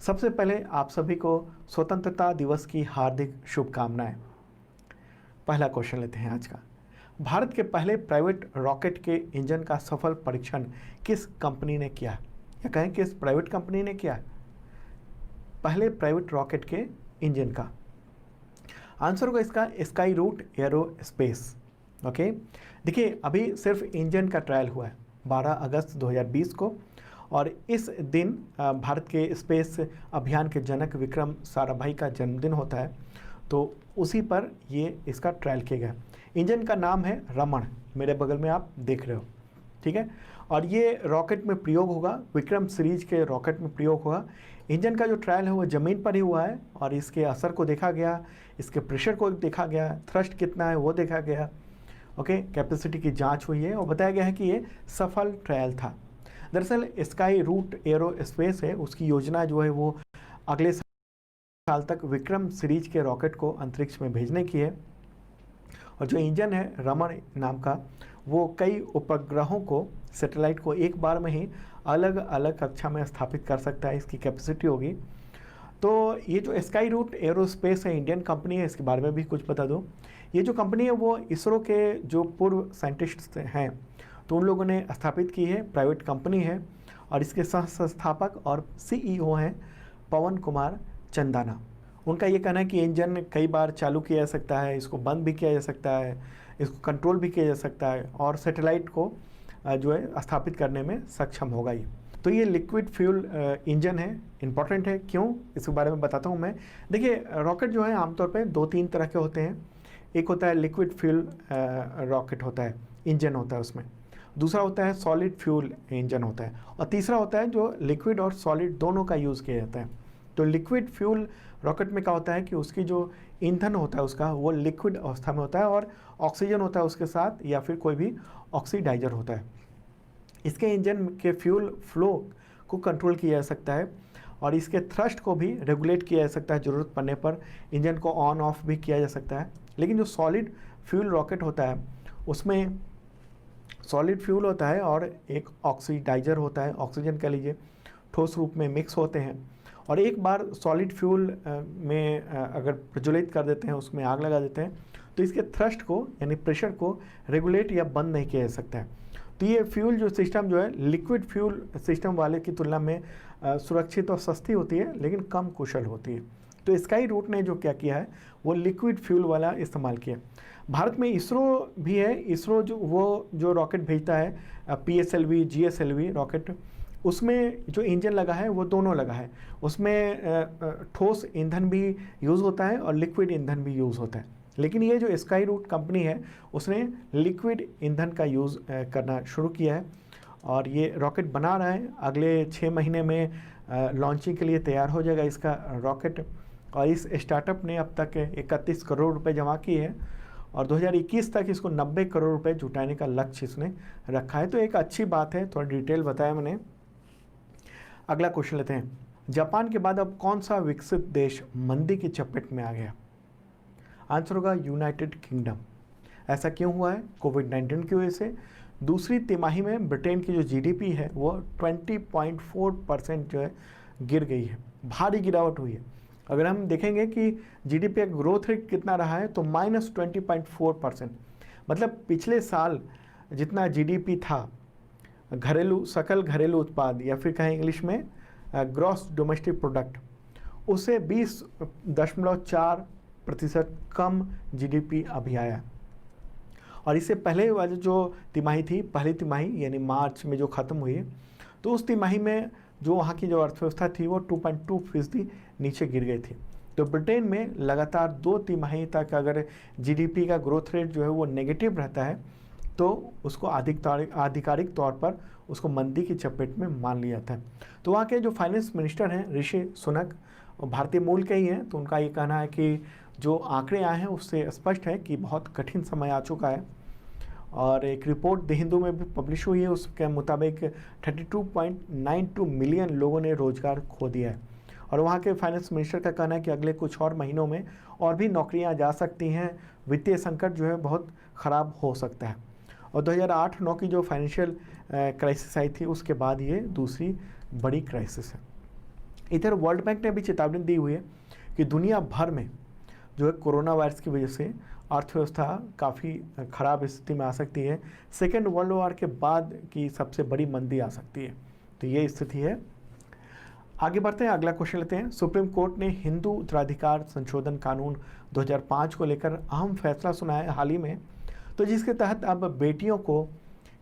सबसे पहले आप सभी को स्वतंत्रता दिवस की हार्दिक शुभकामनाएं। पहला क्वेश्चन लेते हैं आज का। भारत के पहले प्राइवेट रॉकेट के इंजन का सफल परीक्षण किस कंपनी ने किया? या कहें किस प्राइवेट कंपनी ने किया पहले प्राइवेट रॉकेट के इंजन का? आंसर होगा इसका स्काई रूट एरोस्पेस। ओके, देखिए अभी सिर्फ इंजन का ट्रायल हुआ है 12 अगस्त 2020 को, और इस दिन भारत के स्पेस अभियान के जनक विक्रम साराभाई का जन्मदिन होता है, तो उसी पर ये इसका ट्रायल किया गया। इंजन का नाम है रमण, मेरे बगल में आप देख रहे हो, ठीक है। और ये रॉकेट में प्रयोग होगा, विक्रम सीरीज के रॉकेट में प्रयोग होगा। इंजन का जो ट्रायल है वो ज़मीन पर ही हुआ है, और इसके असर को देखा गया, इसके प्रेशर को देखा गया, थ्रस्ट कितना है वो देखा गया। ओके, कैपेसिटी की जांच हुई है और बताया गया है कि ये सफल ट्रायल था। दरअसल स्काई रूट एरोस्पेस है, उसकी योजना जो है वो अगले साल तक विक्रम सीरीज के रॉकेट को अंतरिक्ष में भेजने की है। और जो इंजन है रमण नाम का, वो कई उपग्रहों को, सैटेलाइट को एक बार में ही अलग अलग कक्षा में स्थापित कर सकता है, इसकी कैपेसिटी होगी। तो ये जो स्काई रूट एरोस्पेस है, इंडियन कंपनी है, इसके बारे में भी कुछ बता दूँ। ये जो कंपनी है वो इसरो के जो पूर्व साइंटिस्ट हैं तो उन लोगों ने स्थापित की है, प्राइवेट कंपनी है, और इसके सह संस्थापक और सीईओ हैं पवन कुमार चंदाना। उनका ये कहना है कि इंजन कई बार चालू किया जा सकता है, इसको बंद भी किया जा सकता है, इसको कंट्रोल भी किया जा सकता है, और सैटेलाइट को जो है स्थापित करने में सक्षम होगा ये। तो ये लिक्विड फ्यूल इंजन है, इंपॉर्टेंट है। क्यों, इसके बारे में बताता हूँ मैं। देखिए रॉकेट जो है आमतौर पे 2-3 तरह के होते हैं। एक होता है लिक्विड फ्यूल रॉकेट होता है, इंजन होता है उसमें। दूसरा होता है सॉलिड फ्यूल इंजन होता है, और तीसरा होता है जो लिक्विड और सॉलिड दोनों का यूज़ किया जाता है। तो लिक्विड फ्यूल रॉकेट में क्या होता है कि उसकी जो ईंधन होता है उसका वो लिक्विड अवस्था में होता है, और ऑक्सीजन होता है उसके साथ, या फिर कोई भी ऑक्सीडाइजर होता है। इसके इंजन के फ्यूल फ्लो को कंट्रोल किया जा सकता है, और इसके थ्रस्ट को भी रेगुलेट किया जा सकता है, ज़रूरत पड़ने पर इंजन को ऑन ऑफ भी किया जा सकता है। लेकिन जो सॉलिड फ्यूल रॉकेट होता है उसमें सॉलिड फ्यूल होता है और एक ऑक्सीडाइजर होता है, ऑक्सीजन कह लीजिए, ठोस रूप में मिक्स होते हैं, और एक बार सॉलिड फ्यूल में अगर प्रज्वलित कर देते हैं, उसमें आग लगा देते हैं, तो इसके थ्रस्ट को यानी प्रेशर को रेगुलेट या बंद नहीं किया जा सकता है। तो ये फ्यूल जो सिस्टम जो है लिक्विड फ्यूल सिस्टम वाले की तुलना में सुरक्षित और सस्ती होती है, लेकिन कम कुशल होती है। तो स्काई रूट ने जो क्या किया है वो लिक्विड फ्यूल वाला इस्तेमाल किया। भारत में इसरो भी है, इसरो जो रॉकेट भेजता है PSLV GSLV रॉकेट, उसमें जो इंजन लगा है वो दोनों लगा है। उसमें ठोस ईंधन भी यूज़ होता है और लिक्विड ईंधन भी यूज़ होता है। लेकिन ये जो स्काई रूट कंपनी है उसने लिक्विड ईंधन का यूज़ करना शुरू किया है, और ये रॉकेट बना रहा है। अगले 6 महीने में लॉन्चिंग के लिए तैयार हो जाएगा इसका रॉकेट। और इस स्टार्टअप ने अब तक 31 करोड़ रुपए जमा किए हैं, और 2021 तक इसको 90 करोड़ रुपए जुटाने का लक्ष्य इसने रखा है। तो एक अच्छी बात है, थोड़ा डिटेल बताया मैंने। अगला क्वेश्चन लेते हैं। जापान के बाद अब कौन सा विकसित देश मंदी की चपेट में आ गया? आंसर होगा यूनाइटेड किंगडम। ऐसा क्यों हुआ है? कोविड-19 की वजह से। दूसरी तिमाही में ब्रिटेन की जो GDP है वो 20.4% जो है गिर गई है, भारी गिरावट हुई है। अगर हम देखेंगे कि GDP का ग्रोथ रेट कितना रहा है तो -20.4%, मतलब पिछले साल जितना GDP था, सकल घरेलू उत्पाद, या फिर कहें इंग्लिश में ग्रॉस डोमेस्टिक प्रोडक्ट, उससे 20.4% कम GDP अभी आया। और इससे पहले वाली जो तिमाही थी, पहली तिमाही यानी मार्च में जो ख़त्म हुई है, तो उस तिमाही में जो वहाँ की जो अर्थव्यवस्था थी वो 2.2% नीचे गिर गई थी। तो ब्रिटेन में लगातार 2 तिमाही तक अगर GDP का ग्रोथ रेट जो है वो नेगेटिव रहता है तो उसको आधिकारिक तौर पर उसको मंदी की चपेट में मान लिया जाता है। तो वहाँ के जो फाइनेंस मिनिस्टर हैं ऋषि सुनक, भारतीय मूल के ही हैं, तो उनका ये कहना है कि जो आंकड़े आए हैं उससे स्पष्ट है कि बहुत कठिन समय आ चुका है। और एक रिपोर्ट द हिंदू में भी पब्लिश हुई है, उसके मुताबिक 32.92 मिलियन लोगों ने रोजगार खो दिया है। और वहाँ के फाइनेंस मिनिस्टर का कहना है कि अगले कुछ और महीनों में और भी नौकरियाँ जा सकती हैं, वित्तीय संकट जो है बहुत ख़राब हो सकता है। और 2008-9 की जो फाइनेंशियल क्राइसिस आई थी उसके बाद ये दूसरी बड़ी क्राइसिस है। इधर वर्ल्ड बैंक ने भी चेतावनी दी हुई है कि दुनिया भर में जो है कोरोना वायरस की वजह से अर्थव्यवस्था काफ़ी ख़राब स्थिति में आ सकती है। सेकेंड वर्ल्ड वॉर के बाद की सबसे बड़ी मंदी आ सकती है। तो ये स्थिति है। आगे बढ़ते हैं, अगला क्वेश्चन लेते हैं। सुप्रीम कोर्ट ने हिंदू उत्तराधिकार संशोधन कानून 2005 को लेकर अहम फैसला सुनाया है हाल ही में, तो जिसके तहत अब बेटियों को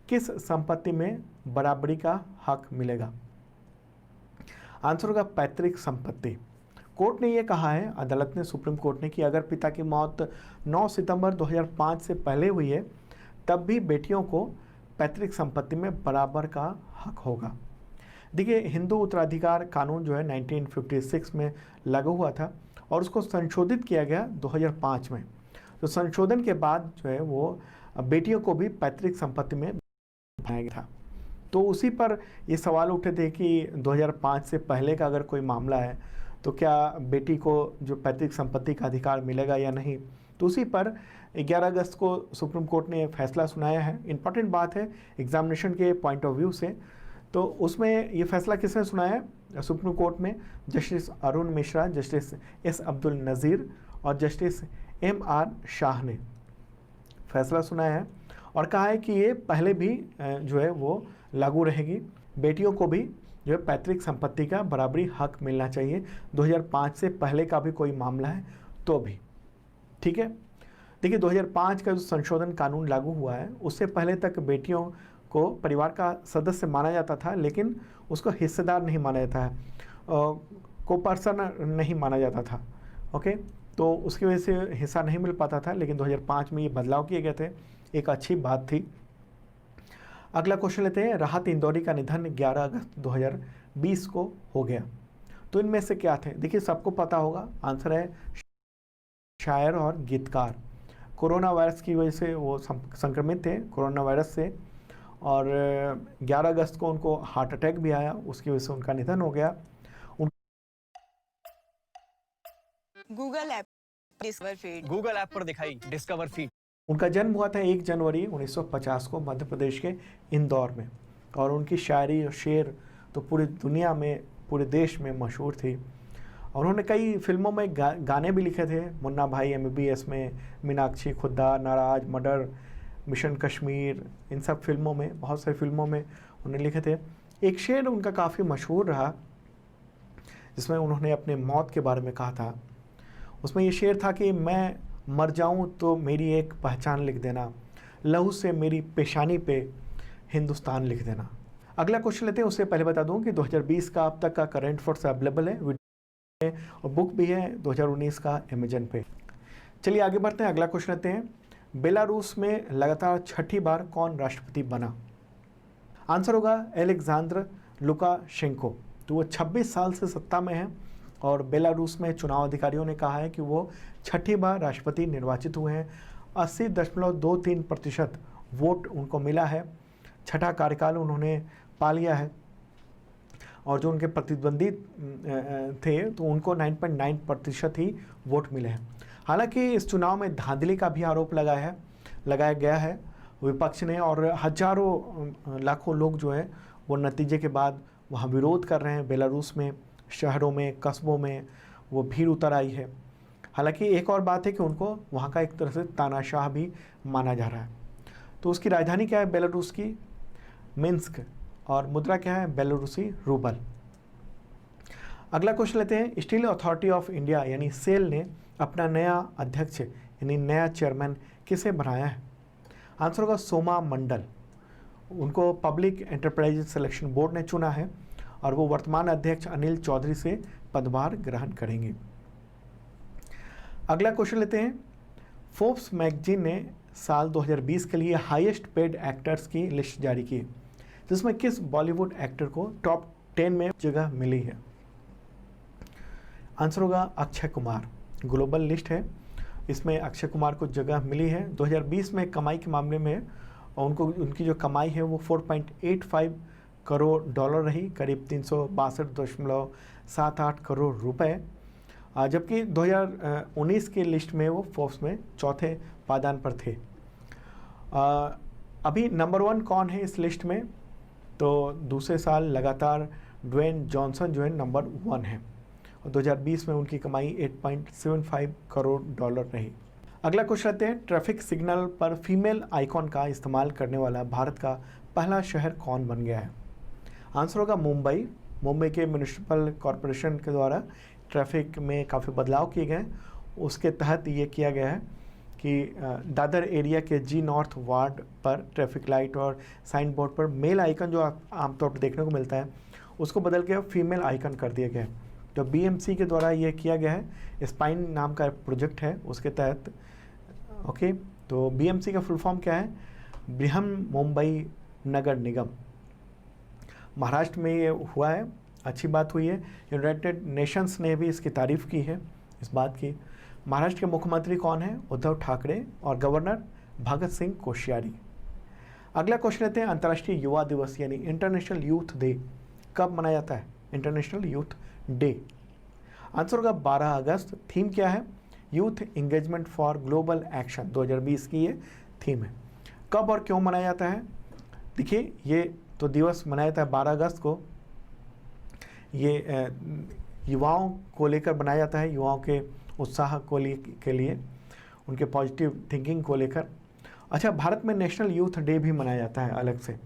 किस संपत्ति में बराबरी का हक मिलेगा? आंसर होगा पैतृक संपत्ति। कोर्ट ने यह कहा है, अदालत ने, सुप्रीम कोर्ट ने, कि अगर पिता की मौत 9 सितंबर 2005 से पहले हुई है तब भी बेटियों को पैतृक संपत्ति में बराबर का हक होगा। देखिए, हिंदू उत्तराधिकार कानून जो है 1956 में लागू हुआ था और उसको संशोधित किया गया 2005 में। तो संशोधन के बाद जो है वो बेटियों को भी पैतृक संपत्ति में बनाया गया था। तो उसी पर ये सवाल उठे थे कि 2005 से पहले का अगर कोई मामला है तो क्या बेटी को जो पैतृक संपत्ति का अधिकार मिलेगा या नहीं। तो उसी पर 11 अगस्त को सुप्रीम कोर्ट ने फैसला सुनाया है। इम्पॉर्टेंट बात है एग्जामिनेशन के पॉइंट ऑफ व्यू से। तो उसमें ये फैसला किसने सुनाया है? सुप्रीम कोर्ट में justice Arun Mishra, justice S Abdul Nazeer और जस्टिस MR शाह ने फैसला सुनाया है और कहा है कि ये पहले भी जो है वो लागू रहेगी। बेटियों को भी जो है पैतृक संपत्ति का बराबरी हक मिलना चाहिए, 2005 से पहले का भी कोई मामला है तो भी। ठीक है, देखिए 2005 का जो संशोधन कानून लागू हुआ है उससे पहले तक बेटियों को परिवार का सदस्य माना जाता था, लेकिन उसको हिस्सेदार नहीं माना जाता है, को पर्सन नहीं माना जाता था। ओके, तो उसकी वजह से हिस्सा नहीं मिल पाता था, लेकिन 2005 में ये बदलाव किए गए थे, एक अच्छी बात थी। अगला क्वेश्चन लेते हैं। राहत इंदौरी का निधन 11 अगस्त 2020 को हो गया, तो इनमें से क्या थे? देखिए, सबको पता होगा, आंसर है शायर और गीतकार। कोरोना वायरस की वजह से वो संक्रमित थे कोरोना वायरस से, और 11 अगस्त को उनको हार्ट अटैक भी आया, उसकी वजह से उनका निधन हो गया। Google app discover feed, Google app पर दिखाई डिस्कवर फीड। उनका जन्म हुआ था 1 जनवरी 1950 को मध्य प्रदेश के इंदौर में, और उनकी शायरी और शेर तो पूरी दुनिया में, पूरे देश में मशहूर थी। और उन्होंने कई फिल्मों में गाने भी लिखे थे, मुन्ना भाई MBBS में, मीनाक्षी खुदा, नाराज, मर्डर, मिशन कश्मीर, इन सब फिल्मों में, बहुत सारी फिल्मों में उन्होंने लिखे थे। एक शेर उनका काफ़ी मशहूर रहा जिसमें उन्होंने अपने मौत के बारे में कहा था। उसमें ये शेर था कि मैं मर जाऊं तो मेरी एक पहचान लिख देना, लहू से मेरी पेशानी पे हिंदुस्तान लिख देना। अगला क्वेश्चन लेते हैं, उससे पहले बता दूं कि 2020 का अब तक का करंट अफेयर्स अवेलेबल है और बुक भी है 2019 का अमेजन पे। चलिए आगे बढ़ते हैं, अगला क्वेश्चन लेते हैं। बेलारूस में लगातार छठी बार कौन राष्ट्रपति बना? आंसर होगा एलेक्जेंडर लुकाशेंको। तो वो 26 साल से सत्ता में है और बेलारूस में चुनाव अधिकारियों ने कहा है कि वो छठी बार राष्ट्रपति निर्वाचित हुए हैं। 80.23% वोट उनको मिला है, छठा कार्यकाल उन्होंने पा लिया है। और जो उनके प्रतिद्वंदी थे तो उनको 9.9% ही वोट मिले हैं। हालांकि इस चुनाव में धांधली का भी आरोप लगाया गया है विपक्ष ने, और हजारों लाखों लोग जो है वो नतीजे के बाद वहाँ विरोध कर रहे हैं। बेलारूस में शहरों में, कस्बों में वो भीड़ उतर आई है। हालांकि एक और बात है कि उनको वहाँ का एक तरह से तानाशाह भी माना जा रहा है। तो उसकी राजधानी क्या है बेलारूस की? मिन्स्क, और मुद्रा क्या है? बेलारूसी रूबल। अगला क्वेश्चन लेते हैं। स्टील अथॉरिटी ऑफ इंडिया यानी सेल ने अपना नया अध्यक्ष यानी नया चेयरमैन किसे बनाया है? आंसर होगा सोमा मंडल। उनको पब्लिक एंटरप्राइज सिलेक्शन बोर्ड ने चुना है और वो वर्तमान अध्यक्ष अनिल चौधरी से पदभार ग्रहण करेंगे। अगला क्वेश्चन लेते हैं। फोर्ब्स मैगजीन ने साल 2020 के लिए हाईएस्ट पेड एक्टर्स की लिस्ट जारी की, जिसमें किस बॉलीवुड एक्टर को टॉप 10 में जगह मिली है? आंसर होगा अक्षय कुमार। ग्लोबल लिस्ट है, इसमें अक्षय कुमार को जगह मिली है। 2020 में कमाई के मामले में उनकी जो कमाई है वो 4.85 करोड़ डॉलर रही, करीब 362.78 करोड़ रुपए, जबकि 2019 की लिस्ट में वो फोर्ब्स में चौथे पायदान पर थे। अभी नंबर 1 कौन है इस लिस्ट में? तो दूसरे साल लगातार ड्वेन जॉनसन जो है नंबर 1 है और 2020 में उनकी कमाई 8.75 करोड़ डॉलर रही। अगला क्वेश्चन लेते हैं, ट्रैफिक सिग्नल पर फीमेल आइकॉन का इस्तेमाल करने वाला भारत का पहला शहर कौन बन गया है? आंसर होगा मुंबई। मुंबई के म्यूनिसिपल कॉरपोरेशन के द्वारा ट्रैफिक में काफ़ी बदलाव किए गए, उसके तहत ये किया गया है कि दादर एरिया के जी नॉर्थ वार्ड पर ट्रैफिक लाइट और साइन बोर्ड पर मेल आइकन जो आमतौर पर देखने को मिलता है उसको बदल के फीमेल आइकन कर दिया गया है। तो बीएमसी के द्वारा ये किया गया है, स्पाइन नाम का प्रोजेक्ट है उसके तहत। ओके, तो बीएमसी का फुल फॉर्म क्या है? बृहन मुंबई नगर निगम। महाराष्ट्र में ये हुआ है, अच्छी बात हुई है। यूनाइटेड नेशंस ने भी इसकी तारीफ़ की है इस बात की। महाराष्ट्र के मुख्यमंत्री कौन है? उद्धव ठाकरे। और गवर्नर भगत सिंह कोश्यारी। अगला क्वेश्चन लेते हैं, अंतर्राष्ट्रीय युवा दिवस यानी इंटरनेशनल यूथ डे कब मनाया जाता है? इंटरनेशनल यूथ डे आंसर होगा 12 अगस्त। थीम क्या है? Youth engagement for global action 2020 की ये थीम है। कब और क्यों मनाया जाता है? देखिए, ये तो दिवस मनाया जाता है 12 अगस्त को। ये युवाओं को लेकर बनाया जाता है, युवाओं के उत्साह के लिए, उनके पॉजिटिव थिंकिंग को लेकर। अच्छा, भारत में नेशनल यूथ डे भी मनाया जाता है अलग से।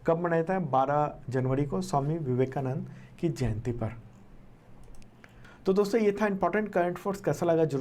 कब मनाया जाता है? 12 जनवरी को स्वामी विवेकानंद की जयंती पर। तो दोस्तों, ये था इंपॉर्टेंट करंट अफेयर्स। कैसा लगा जरूर